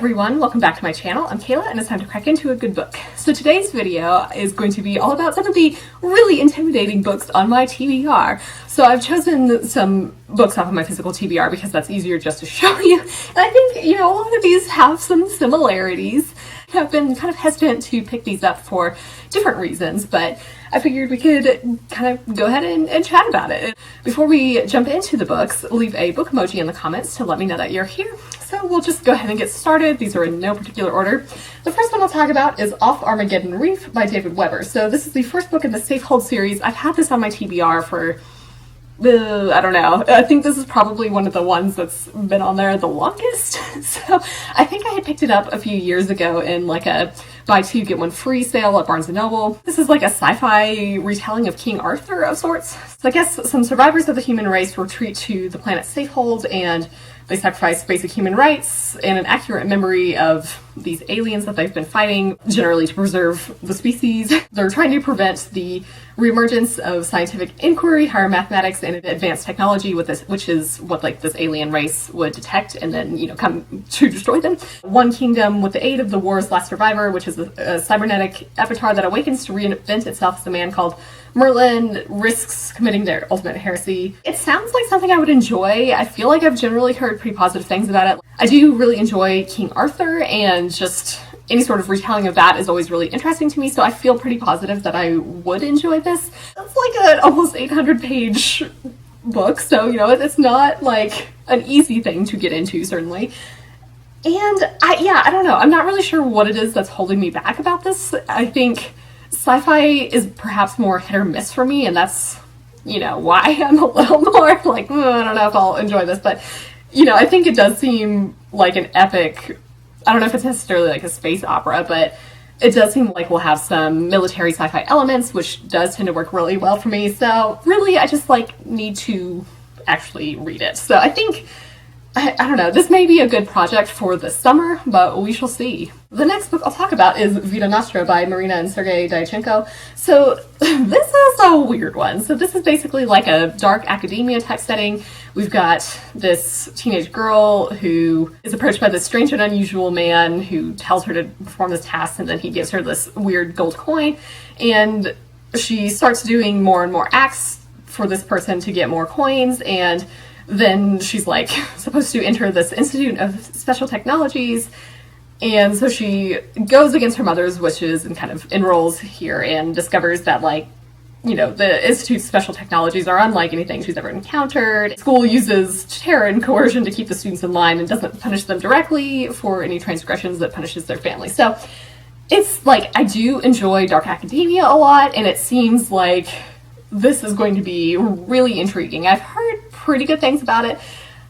everyone, welcome back to my channel. I'm Kayla and it's time to crack into a good book. So today's video is going to be all about some of the really intimidating books on my TBR. So I've chosen some books off of my physical TBR because that's easier just to show you. And I think, a lot of these have some similarities. I've been kind of hesitant to pick these up for different reasons, but I figured we could kind of go ahead and chat about it. Before we jump into the books, leave a book emoji in the comments to let me know that you're here. So we'll just go ahead and get started. These are in no particular order. The first one I'll talk about is Offarmageddon Wreath by David Weber. So this is the first book in the Safehold series. I've had this on my TBR for I don't know. I think this is probably one of the ones that's been on there the longest. So I think I had picked it up a few years ago in like a buy two get one free sale at Barnes & Noble. This is like a sci-fi retelling of King Arthur of sorts. So I guess some survivors of the human race retreat to the planet Safehold and they sacrifice basic human rights and an accurate memory of these aliens that they've been fighting, generally to preserve the species. They're trying to prevent the reemergence of scientific inquiry, higher mathematics, and advanced technology with this, which is what like this alien race would detect and then, come to destroy them. One kingdom, with the aid of the war's last survivor, which is a cybernetic avatar that awakens to reinvent itself as a man called Merlin, risks committing their ultimate heresy. It sounds like something I would enjoy. I feel like I've generally heard pretty positive things about it. I do really enjoy King Arthur, and just any sort of retelling of that is always really interesting to me, so I feel pretty positive that I would enjoy this. It's like an almost 800-page book, so, it's not like an easy thing to get into, certainly. And I don't know. I'm not really sure what it is that's holding me back about this. I think sci-fi is perhaps more hit or miss for me, and that's, why I'm a little more like, I don't know if I'll enjoy this, but, I think it does seem like an epic, I don't know if it's necessarily like a space opera, but it does seem like we'll have some military sci-fi elements, which does tend to work really well for me, so really I just need to actually read it. So I think, I don't know, this may be a good project for the summer, but we shall see. The next book I'll talk about is Veda Nostra by Marina and Sergey Dyachenko. So this is a weird one. So this is basically like a dark academia type setting. We've got this teenage girl who is approached by this strange and unusual man who tells her to perform this task, and then he gives her this weird gold coin, and she starts doing more and more acts for this person to get more coins, and then she's supposed to enter this Institute of Special Technologies, and so she goes against her mother's wishes and kind of enrolls here and discovers that the Institute's special technologies are unlike anything she's ever encountered. School uses terror and coercion to keep the students in line and doesn't punish them directly for any transgressions that punishes their family. So it's I do enjoy dark academia a lot, and it seems like this is going to be really intriguing. I've heard pretty good things about it.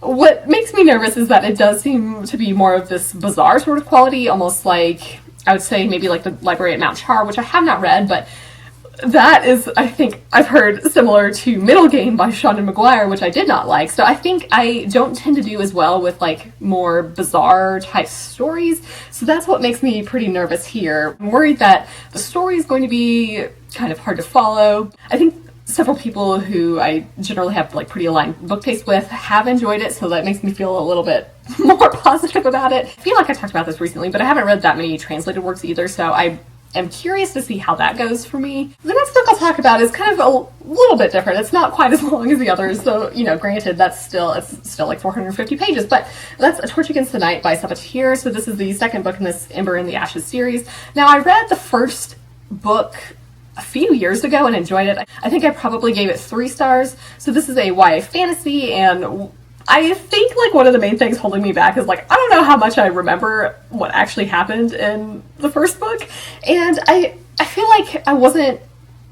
What makes me nervous is that it does seem to be more of this bizarre sort of quality, almost like, I would say maybe like the Library at Mount Char, which I have not read, but that is, I think, I've heard similar to Middle Game by Shannon McGuire, which I did not like. So I think I don't tend to do as well with more bizarre type stories. So that's what makes me pretty nervous here. I'm worried that the story is going to be kind of hard to follow. I think several people who I generally have pretty aligned book taste with have enjoyed it, so that makes me feel a little bit more positive about it. I feel like I talked about this recently, but I haven't read that many translated works either, so I am curious to see how that goes for me. The next book I'll talk about is kind of a little bit different. It's not quite as long as the others, so, granted, it's still 450 pages, but that's A Torch Against the Night by Sabaa Tahir. So this is the second book in this Ember in the Ashes series. Now, I read the first book a few years ago and enjoyed it. I think I probably gave it 3 stars. So this is a YA fantasy, and I think one of the main things holding me back is I don't know how much I remember what actually happened in the first book, and I feel like I wasn't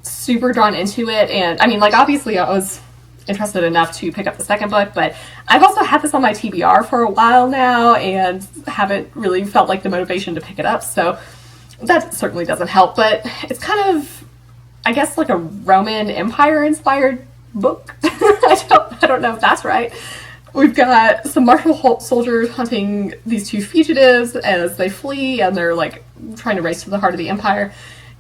super drawn into it. And I mean, obviously I was interested enough to pick up the second book, but I've also had this on my TBR for a while now and haven't really felt the motivation to pick it up, so that certainly doesn't help. But it's kind of, I guess, a Roman Empire inspired book. I don't know if that's right. We've got some martial soldiers hunting these two fugitives as they flee, and they're trying to race to the heart of the empire.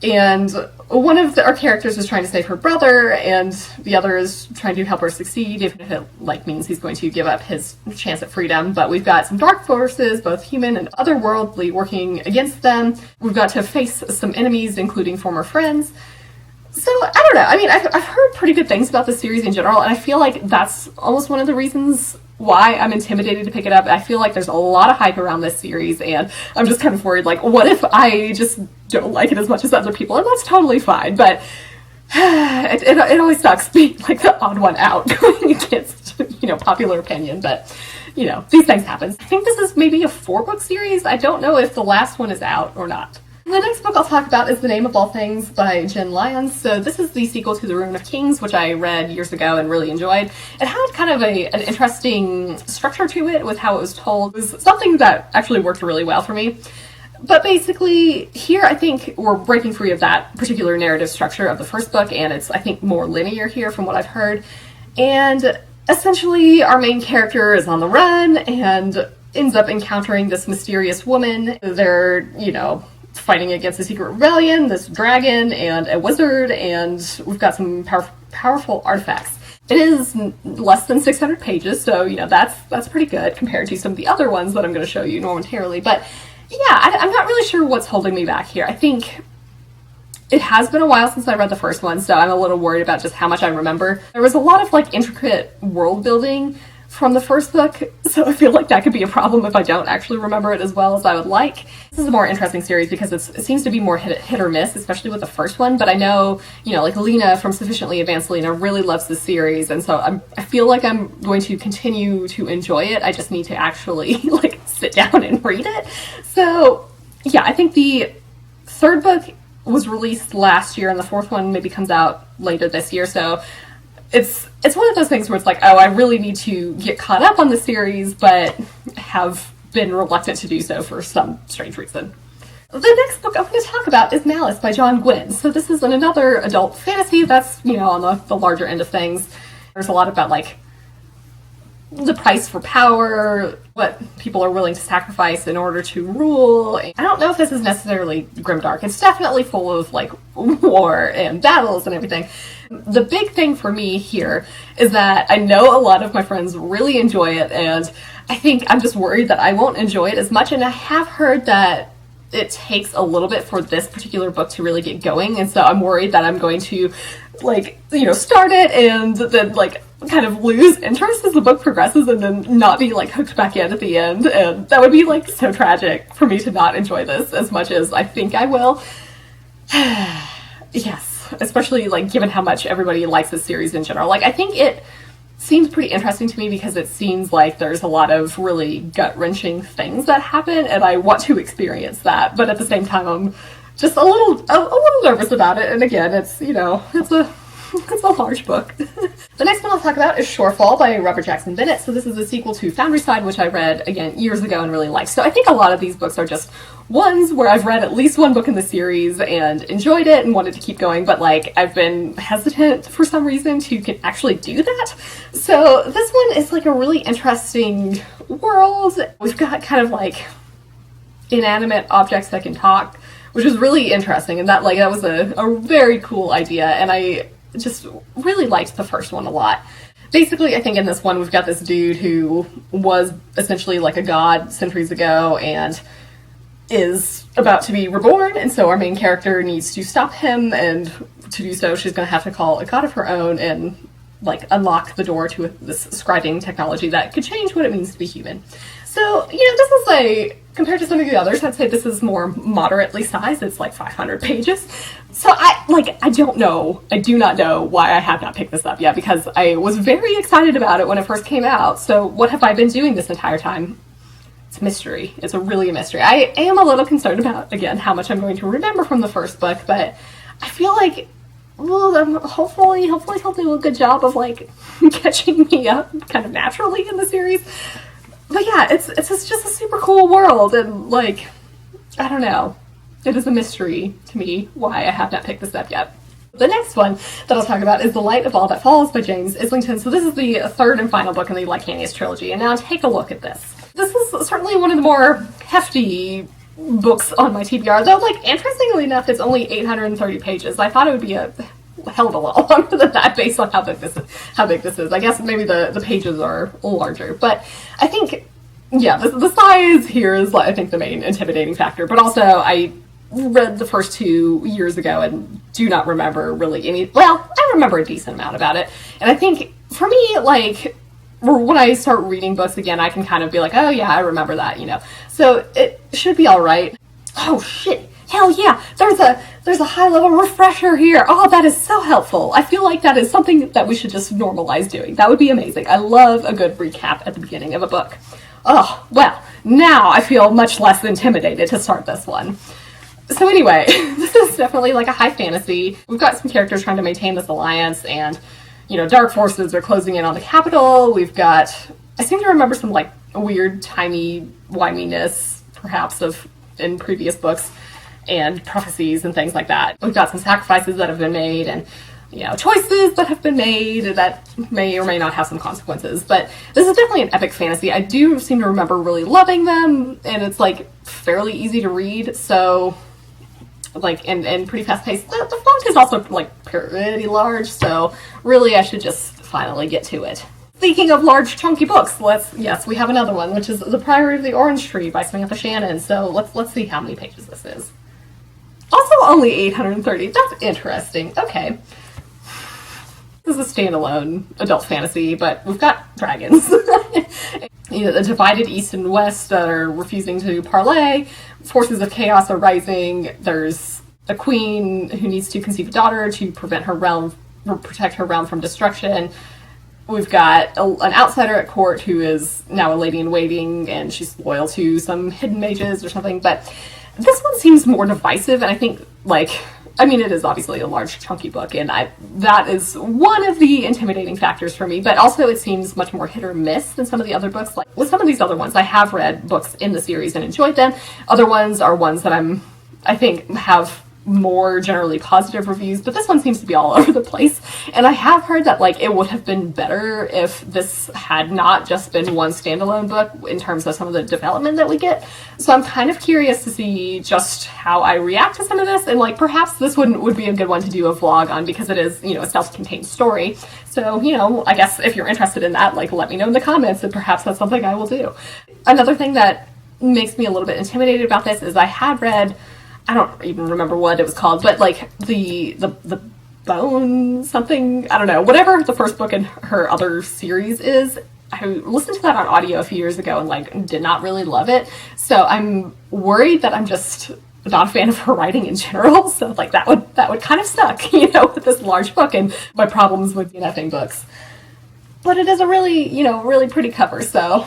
And one of our characters is trying to save her brother, and the other is trying to help her succeed, even if it like means he's going to give up his chance at freedom. But we've got some dark forces, both human and otherworldly, working against them. We've got to face some enemies, including former friends. So, I don't know. I mean, I've heard pretty good things about the series in general, and I feel like that's almost one of the reasons why I'm intimidated to pick it up. I feel like there's a lot of hype around this series, and I'm just kind of worried, like, what if I just don't like it as much as other people? And that's totally fine, but it always sucks being, like, the odd one out going against, popular opinion, but, these things happen. I think this is maybe a 4-book series. I don't know if the last one is out or not. The next book I'll talk about is The Name of All Things by Jenn Lyons. So this is the sequel to The Rune of Kings, which I read years ago and really enjoyed. It had kind of an interesting structure to it with how it was told. It was something that actually worked really well for me. But basically, here I think we're breaking free of that particular narrative structure of the first book, and it's, I think, more linear here from what I've heard. And essentially, our main character is on the run and ends up encountering this mysterious woman. They're, fighting against a secret rebellion, this dragon, and a wizard, and we've got some powerful artifacts. It is less than 600 pages, so, that's pretty good compared to some of the other ones that I'm going to show you momentarily. But, yeah, I'm not really sure what's holding me back here. I think it has been a while since I read the first one, so I'm a little worried about just how much I remember. There was a lot of, intricate world building from the first book, so I feel like that could be a problem if I don't actually remember it as well as I would like. This is a more interesting series because it seems to be more hit or miss, especially with the first one, but I know, Lena from Sufficiently Advanced Lena really loves this series, and so I feel like I'm going to continue to enjoy it. I just need to actually, sit down and read it. So, yeah, I think the third book was released last year, and the fourth one maybe comes out later this year, so it's one of those things where it's like, oh, I really need to get caught up on the series, but have been reluctant to do so for some strange reason. The next book I'm going to talk about is Malice by Gwynne. So this is another adult fantasy that's, on the larger end of things. There's a lot about, the price for power, what people are willing to sacrifice in order to rule. I don't know if this is necessarily grimdark. It's definitely full of, war and battles and everything. The big thing for me here is that I know a lot of my friends really enjoy it, and I think I'm just worried that I won't enjoy it as much, and I have heard that it takes a little bit for this particular book to really get going, and so I'm worried that I'm going to, start it and then, kind of lose interest as the book progresses and then not be, hooked back in at the end, and that would be, so tragic for me to not enjoy this as much as I think I will. Yes. Especially, given how much everybody likes this series in general. I think it seems pretty interesting to me because it seems like there's a lot of really gut-wrenching things that happen, and I want to experience that, but at the same time, I'm just a little nervous about it, and again, it's a large book. The next one I'll talk about is Shorefall by Robert Jackson Bennett. So this is a sequel to Foundryside, which I read, again, years ago and really liked. So I think a lot of these books are just ones where I've read at least one book in the series and enjoyed it and wanted to keep going, but I've been hesitant for some reason to actually do that. So this one is a really interesting world. We've got kind of inanimate objects that can talk, which is really interesting, and that was a very cool idea, and I just really liked the first one a lot. Basically, I think in this one we've got this dude who was essentially a god centuries ago and is about to be reborn, and so our main character needs to stop him, and to do so she's going to have to call a god of her own and unlock the door to this scribing technology that could change what it means to be human. So, this is compared to some of the others, I'd say this is more moderately sized. It's 500 pages. So I don't know. I do not know why I have not picked this up yet, because I was very excited about it when it first came out. So what have I been doing this entire time? It's a mystery. It's really a mystery. I am a little concerned about, again, how much I'm going to remember from the first book, but I feel hopefully he'll do a good job of catching me up kind of naturally in the series. But yeah, it's just a super cool world, and I don't know. It is a mystery to me why I have not picked this up yet. The next one that I'll talk about is The Light of All That Falls by James Islington. So this is the third and final book in the Lycanius trilogy, and now take a look at this. This is certainly one of the more hefty books on my TBR, though, like, interestingly enough, it's only 830 pages. I thought it would be a hell of a lot longer than that based on how big this is. I guess maybe the pages are larger, but I think, yeah, the size here is, I think, the main intimidating factor. But also, I read the first 2 years ago and do not remember really any, well, I remember a decent amount about it. And I think, for me, like, when I start reading books again, I can kind of be like, oh yeah, I remember that, you know. So it should be alright. Oh shit, hell yeah, there's a high-level refresher here. Oh, that is so helpful. I feel like that is something that we should just normalize doing. That would be amazing. I love a good recap at the beginning of a book. Oh, well, now I feel much less intimidated to start this one. So anyway, this is definitely like a high fantasy. We've got some characters trying to maintain this alliance, and, you know, dark forces are closing in on the capital. We've got, I seem to remember some, like, weird, timey-wiminess, perhaps, in previous books, and prophecies and things like that. We've got some sacrifices that have been made, and, you know, choices that have been made that may or may not have some consequences. But this is definitely an epic fantasy. I do seem to remember really loving them, and it's, like, fairly easy to read, so, like, and pretty fast-paced. The font is also, like, pretty large, so really I should just finally get to it. Speaking of large, chunky books, yes, we have another one, which is The Priory of the Orange Tree by Samantha Shannon, so let's see how many pages this is. Also only 830, that's interesting, okay. This is a standalone adult fantasy, but we've got dragons. You know, the divided east and west that are refusing to parlay, forces of chaos are rising, there's a queen who needs to conceive a daughter to protect her realm from destruction. We've got an outsider at court who is now a lady in waiting, and she's loyal to some hidden mages or something, but this one seems more divisive, and I think, like, I mean, it is obviously a large, chunky book, and that is one of the intimidating factors for me, but also it seems much more hit or miss than some of the other books. Like, with some of these other ones, I have read books in the series and enjoyed them. Other ones are ones that I think have more generally positive reviews, but this one seems to be all over the place. And I have heard that, like, it would have been better if this had not just been one standalone book in terms of some of the development that we get. So I'm kind of curious to see just how I react to some of this, and, like, perhaps this would be a good one to do a vlog on, because it is, you know, a self-contained story. So, you know, I guess if you're interested in that, like, let me know in the comments, and perhaps that's something I will do. Another thing that makes me a little bit intimidated about this is I had read, I don't even remember what it was called, but, like, the Bone something, I don't know, whatever the first book in her other series is. I listened to that on audio a few years ago and, like, did not really love it. So I'm worried that I'm just not a fan of her writing in general. So, like, that would kind of suck, you know, with this large book and my problems with DNFing books. But it is a really, you know, really pretty cover, so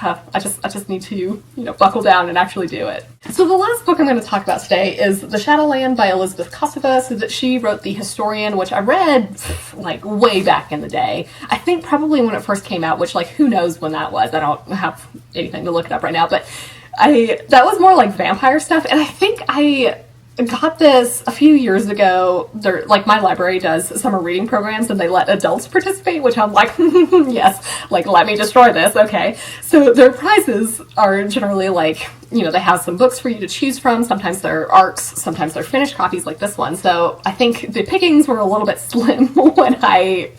I just need to, you know, buckle down and actually do it. So the last book I'm going to talk about today is The Shadowland by Elizabeth Kostova. So that she wrote The Historian, which I read, like, way back in the day. I think probably when it first came out, which, like, who knows when that was. I don't have anything to look it up right now, but that was more like vampire stuff, and I think I got this a few years ago. They're, like, my library does summer reading programs, and they let adults participate, which I'm like, yes, like, let me destroy this, okay. So their prizes are generally, like, you know, they have some books for you to choose from. Sometimes they're ARCs, sometimes they're finished copies like this one. So I think the pickings were a little bit slim when I,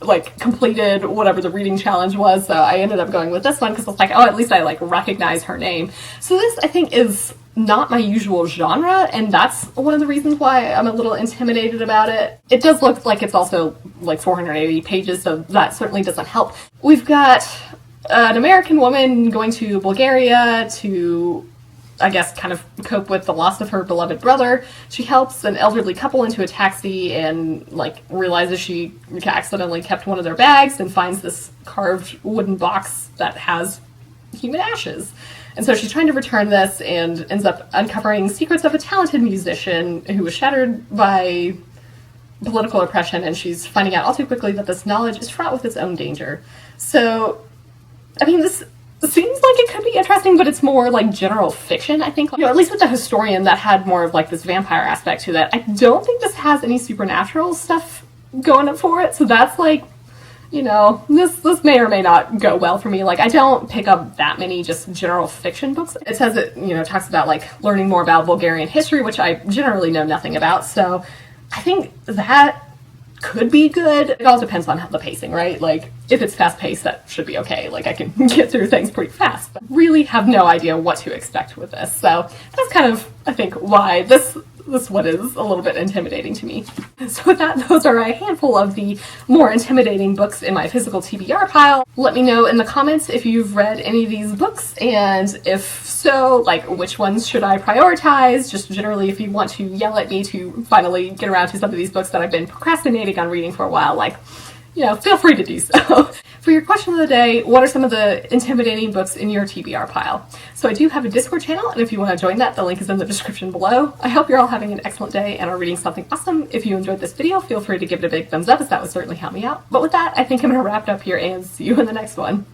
like, completed whatever the reading challenge was, so I ended up going with this one because I was like, oh, at least I, like, recognize her name. So this, I think, is not my usual genre, and that's one of the reasons why I'm a little intimidated about it. It does look like it's also, like, 480 pages, so that certainly doesn't help. We've got an American woman going to Bulgaria to, I guess, kind of cope with the loss of her beloved brother. She helps an elderly couple into a taxi and, like, realizes she accidentally kept one of their bags and finds this carved wooden box that has human ashes. And so she's trying to return this and ends up uncovering secrets of a talented musician who was shattered by political oppression, and she's finding out all too quickly that this knowledge is fraught with its own danger. So, I mean, this seems like it could be interesting, but it's more like general fiction, I think. You know, at least with The Historian, that had more of, like, this vampire aspect to it. I don't think this has any supernatural stuff going up for it, so that's, like, you know, this may or may not go well for me. Like, I don't pick up that many just general fiction books. It says it, you know, talks about like learning more about Bulgarian history, which I generally know nothing about. So I think that could be good. It all depends on the pacing, right? Like, if it's fast paced, that should be okay. Like, I can get through things pretty fast, but really have no idea what to expect with this. So that's kind of, I think, why this one is a little bit intimidating to me. So with that, those are a handful of the more intimidating books in my physical TBR pile. Let me know in the comments if you've read any of these books, and if so, like, which ones should I prioritize? Just generally, if you want to yell at me to finally get around to some of these books that I've been procrastinating on reading for a while, like, you know, feel free to do so. For your question of the day, what are some of the intimidating books in your TBR pile? So I do have a Discord channel, and if you want to join that, the link is in the description below. I hope you're all having an excellent day and are reading something awesome. If you enjoyed this video, feel free to give it a big thumbs up, as that would certainly help me out. But with that, I think I'm going to wrap it up here and see you in the next one.